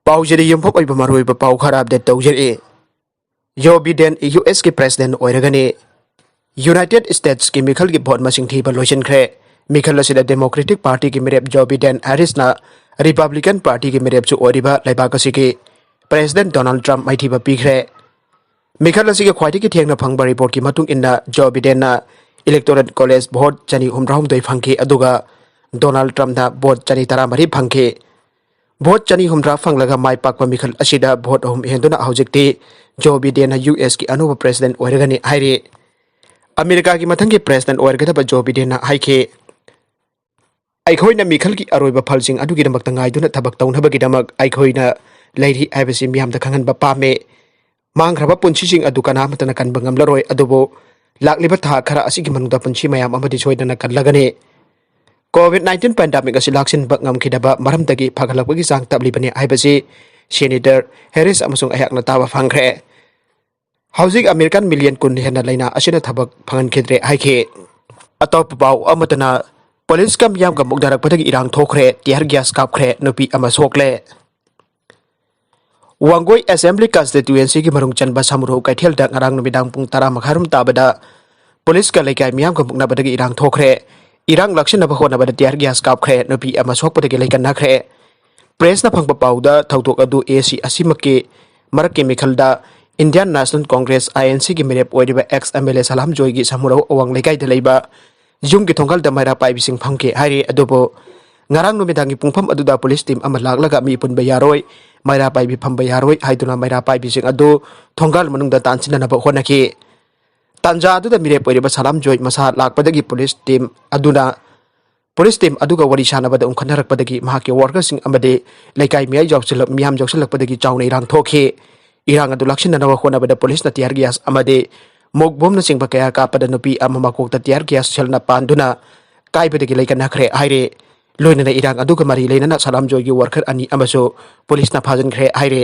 पाउजरी युम्फप ओइबा मरुइबा पाउ खरा अपडेट तौजरी जो बिडेन यूएस के प्रेसिडेंट ओइरगनी यूनाइटेड स्टेट्स की मिखल की भोट मसिंग थीबा लोइसिनख्रे मिखल असिदा डेमोक्रेटिक पार्टी की मिरेप जो बिडेन हैरिसना रिपब्लिकन पार्टी की मिरेप चु ओरिबा लेबाक असिकी प्रेसिडेंट डोनाल्ड ट्रम्प माइथीबा पीख्रे मिखल असिगे ख्वाइटी की थेंगना फंगबा रिपोर्ट की मतुंग इन्ना Joe Biden electoral college vote चनी हुमराहुमदोई फंखे अदुगा डोनाल्ड ट्रम्प ना भोट चनी तरामरी फंखे भोट चनी हुमरा फंगलगा माई पाकवा मिखल असिदा भोट अहुम हेंदुना हौजिकती जो बिडेन यूएस की अनुभव प्रेसिडेंट ओइरगनी हाइरे अमेरिका की मथंगी प्रेसिडेंट ओइरगदबा जो बिडेन हाइखे अखोइना मिखल की अरोइबा फलसिंग अदुगिदमक तंगाइदुना थबक तौनबगिदमक अखोइना लैरी हाइबसि मियामदा खंगनबा पामे मांग्रबा पुंसिसिंग अदु कनामतना कनबा ngamlaroi अदुबो लाक्लिबा था खरा असिगी मनुदा पुंसि मयाम अमदि सोइदना कल्लगने कोविड-19 पैंडेमिक असि लाक्सिन बंगमखिदबा मरमदगी फगलपगी सांग तबलिबने हाइबसि सेनेटर हैरिस अमसुंग अयाकना ताबा फंगख्रे हाउजिक अमेरिकन मिलियन कुन हेना लाइना असिना थबक फंगनखिद्रे हाइखे अतोप पाउ अमतना पुलिस कम याम ग मुगदारकपदगी इरांग थोखरे टियर गैस कापख्रे नुपी अमा सोकले वांगोई असेंबली कॉन्स्टिट्यूएंसी की मरुंग चनबा सामुरो कैथेल दा ngarang नुमिदांग पुंग तरा मखारुम ताबदा पुलिस का लेकाय मियाम ग मुगनाबदगी इरांग थोखरे इरांग लक्षिनबा होनबदा टियर गैस कापख्रे नुपी अमा सोकपदगी लेकन नाखरे प्रेस ना फंगबा पाउदा थौतोक अदु एसी असिमके मरके मिखलदा इंडियन नेशनल कांग्रेस आईएनसी की मिरेप ओइरिबा एक्स एमएलए सलाम जोइगी सामुरो ओवांग लेकाय दलेबा जुंग की थोंगल दमाइरा पाइबिसिंग फंगके हाइरे अदुबो ngarang numidangi pungpham aduda police team ama laklaga mi punba yaroi maira pai bi phamba yaroi haiduna maira pai bi sing adu thongal manungda tansina na ba honaki tanja aduda mire poiriba salam joy masa lakpadagi police team aduga wari sana bada umkhanarak padagi mahake workers sing amade lekai miyai joksil miyam joksil padagi chauna irang thokhe irang adu lakshin na ba hona bada police na tiar gias amade mogbom na sing ba kaya ka pada nupi amama kokta tiar gias selna panduna kai badagi lekan nakhre haire लोइना इरांग अदुग मरी लेना सलाम जोगी worker अनि अमसो police ना फाजन खरे हाइरे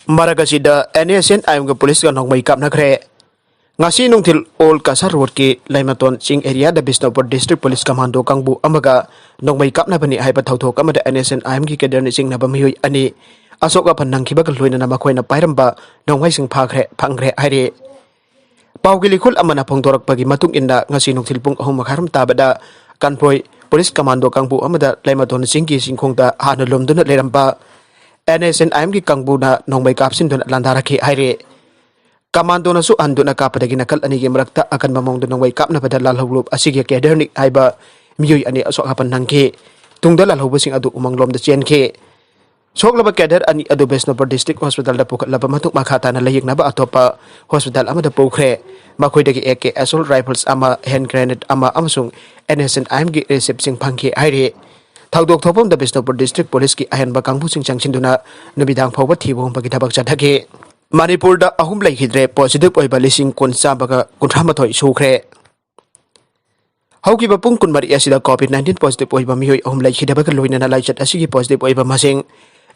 मरगसिदा एनएसएन आइम ग police ग नोंगमै कापना खरे ngasi nungthil ol kasar road ki laimaton ching area da bisnopur district police commando kangbu amaga nongmai kapna bani haiba thauthok amada NSN IM ki kader ni ching na bami ani asoka phanang khiba ka loina na makhoi na pairamba nongmai sing phangre haire paugili khul amana phongdorak pagi matung inda ngasi nungthil pung ahum makharam tabada kanpoi police commando kangbu amada laimaton singki singkhongda hana lomduna leramba NSN IM ki kangbu na nongmai kapsin don landara ki haire commando na su anduna kapadagi nakal ani gi marakta akan mamong do nongwai kapna pada lalhoglup asigi academic aiba miyoi ani asok hapan nangke tungda lalhobu sing adu umang lom da chenke soklaba kader ani adu besnopur district hospital da pukat laba matuk makhata na layik na ba atopa hospital amada pokre makhoi dagi AK assault rifles ama hand grenade ama amsung NSN IM gi receipt sing phangke aire thawdok thopom da besnopur district police ki ahen ba kangbu sing changchinduna nubidang phawba thibong bagi thabak chathake Manipur da ahum laihidre positive oiba lising kun sabaga kunthamathoi sukre hauki ba pung kun mari asida COVID-19 positive oiba mihoi ahum laihidaba ka loina na laichat asigi positive oiba masing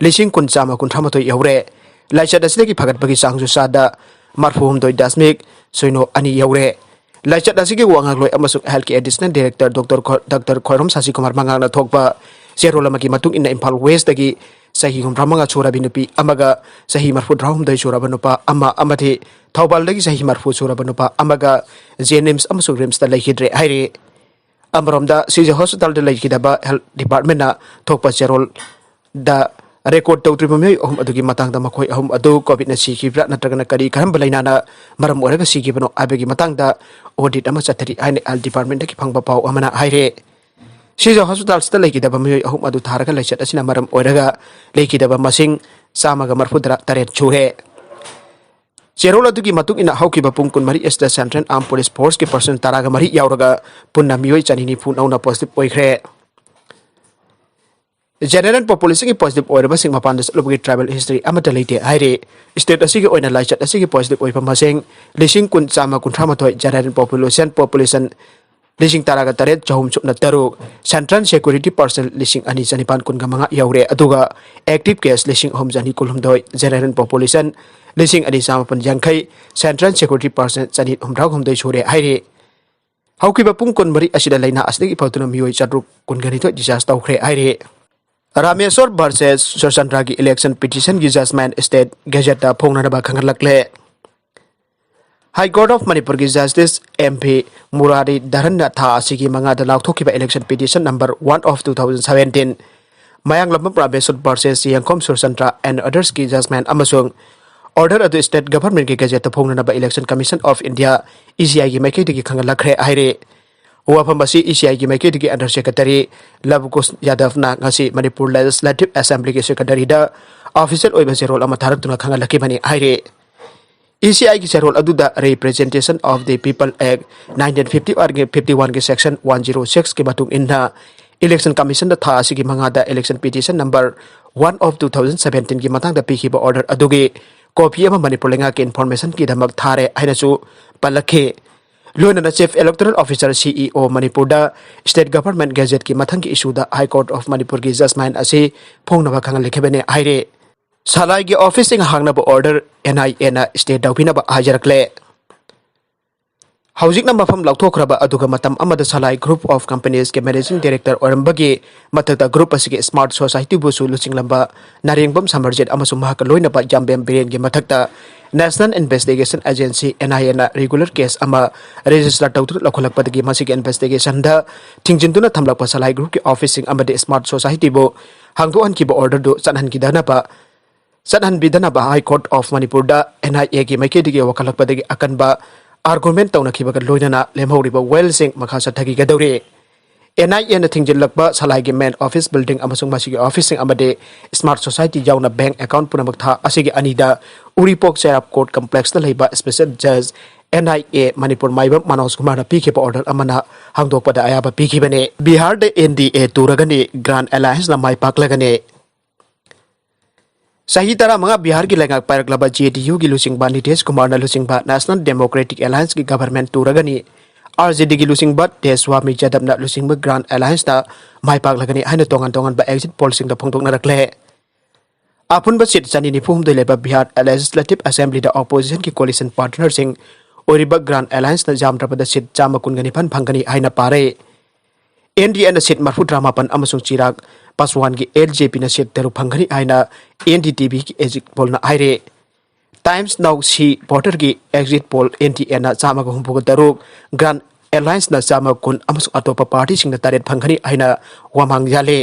lising kun sama kunthamathoi yaure laichat asida ki phagat bagi sangju sada marfuhum doi dasmik soino ani yaure laichat asigi wangak loi amasuk health care additional director Dr. Khoirom Sasi Kumar mangang na thokba zerola maki matung inna Imphal West dagi sahi hum ramanga chura binupi amaga sahi marfu drahum dai chura banupa ama amati thawbal dagi sahi marfu chura banupa amaga jenims amasuk rims da laihidre haire amromda sije hospital da laihidaba health department na thokpa cherol da record tawtribamei ahum adugi matang da makhoi ahum adu covid na sikibra natragana kari karam balaina na maram oraga sikibano abegi matang da audit ama chathari aine health department da ki phangba pau amana haire Sija hospital sta lekidaba miyoi ahum adu tharaga laichat asina maram oiraga lekidaba masing samaga marfudra taret chure cherola dugi matung ina haukiba pungkun mari esta Central Armed Police Force ki person taraga mari yauraga punna miyoi chanini phun auna positive oikhre general population ki positive oiraba sing mapan das lugi travel history amata leite haire state asigi oina laichat asigi positive oipa masing lising kun chama kunthamathoi general population lising taraga taret jahum chupna taruk central security person lising ani janipan kun gamanga yaure aduga active case lising hom jani kulhum doi general population lising ani samapan jangkai central security person jani humrau hom doi sore haire hauki ba pung kun mari asida laina asdegi pautuna miyoi chatruk kun gani to disaster tawkhre haire Rameswar versus Sursandra की election petition की judgement state gazette फोंगनबा खंगलक्ले high court of Manipur की justice MP Murari Dharan था असिगी मंगादा लाउथोखिबा election petition number 1 of 2017 मयांग Lambam Rameshwar versus Yangkom Sursandra and others की जजमेंट अमसुंग ऑर्डर अदु स्टेट गवर्नमेंट की गैजेट फोंगनबा election commission of India ECI की मैकेटी की खंगलखरे आइरे वाफम ECI की मैकेटी की अंडर सेक्रेटरी लवकुश यादव ना मणिपुर लेजिस्लेटिव असेंबली की सेक्रेटरी ऑफिशियल ओइबा जेरोल अमा थारक्तुना खंगलखिबनी आइरे ECI की जेरोल अदुदा representation of the people act 1951 के सेक्शन 106 के मतुंग इन्ना इलेक्शन कमीशन था असिगी मंगादा इलेक्शन पिटीशन नंबर 1 of 2017 की मतंग पीखिबा ऑर्डर अदुगे कॉपी अमा मणिपुर लेंगा के इन्फॉर्मेशन की धमक थारे हाइनसु पलखे लोनना chief electoral officer CEO Manipur state government gazette की मथंग की issue high court of Manipur की जजमेंट असी फोंगनबा खंगलखिबने आइरे सालाई की ऑफिस हांगनब ऑर्डर NIA ना स्टेट दाउपिनबा हाजरक्ले हौजिकना मफम लाउथोखरबा अदुगा मतम अमद सालाई ग्रुप ऑफ कंपनीज के मैनेजिंग डायरेक्टर औरंबगी मथकता ग्रुप असिगे स्मार्ट सोसाइटी बुसु लुचिंगलंबा नारेंगबम समरजेट अमसु महक लोइनबा जाम्बेम बिरेन के मथकता नेशनल इन्वेस्टिगेशन एजेंसी NIA ना रेगुलर केस अमा रजिस्टर तौतु लखोलकपदगी मसिगे इन्वेस्टिगेशन दा थिंगजिनदुना थमलकपा सालाई ग्रुप के ऑफिसिंग अमदे स्मार्ट सोसाइटी बो हांगदोहनकिबा ऑर्डर दो चनहनकिदनबा चनहनबिदनबा हाई कोर्ट ऑफ मणिपुर दा NIA की मैकेदिगे वकलकपदगी अकनबा आर्गुमेंट तौनखिबगा लोइनना लेमहौरिबा वेलसिंग मखा चथगिगदौरे NIA ना थिंगजिलकबा सलाइगे मेन ऑफिस बिल्डिंग अमसुंग मसिगे ऑफिसिंग अमदे स्मार्ट सोसाइटी याउना बैंक अकाउंट पुनमक था असिगे अनिदा उरीपोक चेराप कोर्ट कॉम्प्लेक्स दा लेबा स्पेशल जज NIA मणिपुर माइबम मनोज कुमार पीखिबा ऑर्डर अमना हांगदोकपदा आयाबा पीखिबने बिहार दे NDA तुरगने ग्रांड अलायंस ना माइपाकलगने सही तरह मंगा बिहार की लेंगा पायरक्लबा JDU की लुसिंगबा नीतीश कुमार लुसिंगबा नेशनल डेमोक्रेटिक अलायंस की गवर्नमेंट तुरगनी RJD की लुसिंगबा तेजस्वामी यादव लुसिंगबा ग्रांड अलायंस दा माइपाकलगनी हाइना तोंगन तोंगन बा एग्जिट पोल फोंदोकनरक्ले अपुनबा सीट चनी निफुम दे लेबा बिहार लेजिस्लेटिव असेंबली दा ऑपोजिशन की कोलिशन पार्टनर सिंह ओरिबा ग्रांड अलायंस दा जामद्रबदा सीट चामा कुनगनी फन फंगनी हाइना पारे NDA ना सीट मरफू ड्रामापन अमसुंग चिराग पासवान की LJP ना सीट तेरु फंगनी आइना NDTV की एग्जिट पोल ना आइरे टाइम्स नाउ सी वोटर की एग्जिट पोल NDA ना चामा को हुंपुग तरुक ग्रांड अलायंस ना चामा कुन अमसुंग अतोपा पार्टी सिंग ना तारेट फंगनी आइना वामांग जाले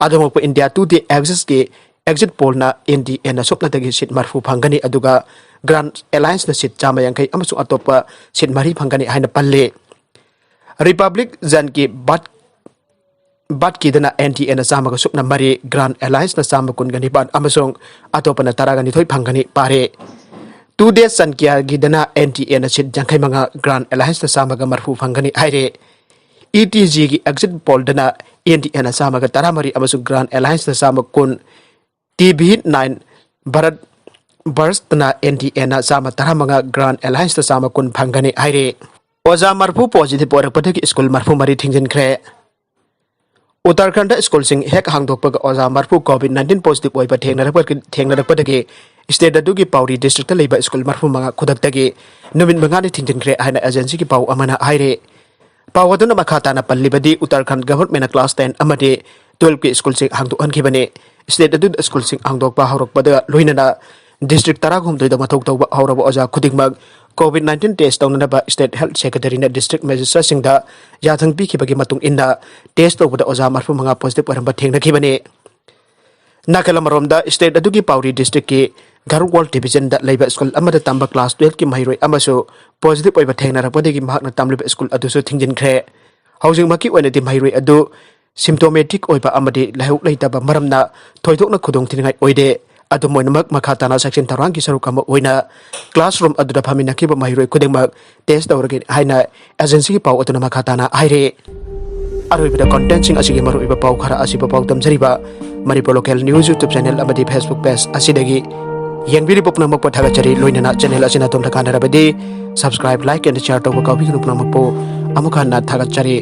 अदमोप इंडिया टुडे एक्सिस के एग्जिट पोल ना NDA ना सोपना तगी सीट मरफू फंगनी अदुगा ग्रांड अलायंस ना सीट चामा यांकई अमसुंग अतोपा सीट मरी फंगनी आइना पल्ले रिपब्लिक जन की बात की दना NDA ना चामा का सुपना मरी ग्रांड अलायंस ना चामा कुनगनी बान अमसुंग अतोपना तारागनी थोई फंगनी पारे 2 days संख्या की दना NDA ना सीट जंखै मंगा ग्रांड अलायंस ना चामा का मरफू फंगनी आइरे ETG की एग्जिट पोल दना NDA ना चामा का तारामरी अमसुंग ग्रांड अलायंस ना चामा कुन TV9 भारत बर्स तना NDA ना चामा तारामंगा ग्रांड अलायंस ना चामा कुन फंगनी आइरे ओजा मरफू पॉजिटिव ओरपदगी स्कूल मरफू मरी थिंजिनख्रे उत्तराखंड स्कूल सिंह हेक हांगदोकपग ओजा मरफू COVID-19 पॉजिटिव ओइबा थेंगनरपदगी स्टेट अदुगी पाउरी डिस्ट्रिक्ट लेबा स्कूल मरफू मंगा खुदक्तगी नुमिन मंगानी थिंजिनख्रे हाइना एजेंसी की पाउ अमना आइरे पाउ अदुना मखाताना पल्लिबदी उत्तराखंड गवर्नमेंट क्लास 10 अमदे 12 के स्कूल सिंह हांगदोकहनखिबने स्टेट अदु स्कूल सिंह हांगदोकपा हौरकपदा लोइनना डिस्ट्रिक्ट तरागुमदोइदा मथौ तौबा हौरबा ओजा खुदिंगमक COVID-19 टेस्ट तौननबा स्टेट हेल्थ सेक्रेटरी ने डिस्ट्रिक्ट मजिस्ट्रेट सिंह याथंग पीखिबगी मतुंग इन्ना टेस्ट तौबदा ओजा मरफू मंगा पॉजिटिव ओरंबा थेंगनखिबने नाकलमरोमदा स्टेट अदुगी पाउरी डिस्ट्रिक्ट की घरवाल डिविजन दा लेबा स्कूल अमदा तंबा क्लास 12 की महिरोय अमसो पॉजिटिव ओइबा थेंगनरपदगी महकना तमलिबा स्कूल अदुसो थिंजिनख्रे हौजिंगमकी ओइनदि महिरोय अदु सिम्टोमेटिक ओइबा अमदि लाहुक लेतबा मरमना थोइदोकना खुदोंग थिनिंगाय ओइदे अदु मोइनमक मखाताना सेक्शन तरवांग की सरुक अमा ओइना क्लासरूम अदुदा फामिनखिबा महिरोय खुदेंगमक टेस्ट तौरगे हाइना एजेंसी की पाउ अदुना मखाताना आइरे अरोइबदा कंटेंट असिगे मरुइबा पाउ खरा असिबा पाउ तमजरिबा Manipur local news YouTube channel अमदि फेसबुक पेज असिदगी यंगबिरि पुपनमक पथागचरी लोइनना चैनल असिना तोमला कानरबदि सब्सक्राइब लाइक एंड शेयर तौबा काउबि पुपनमक पो अमुखा ना थागचरी।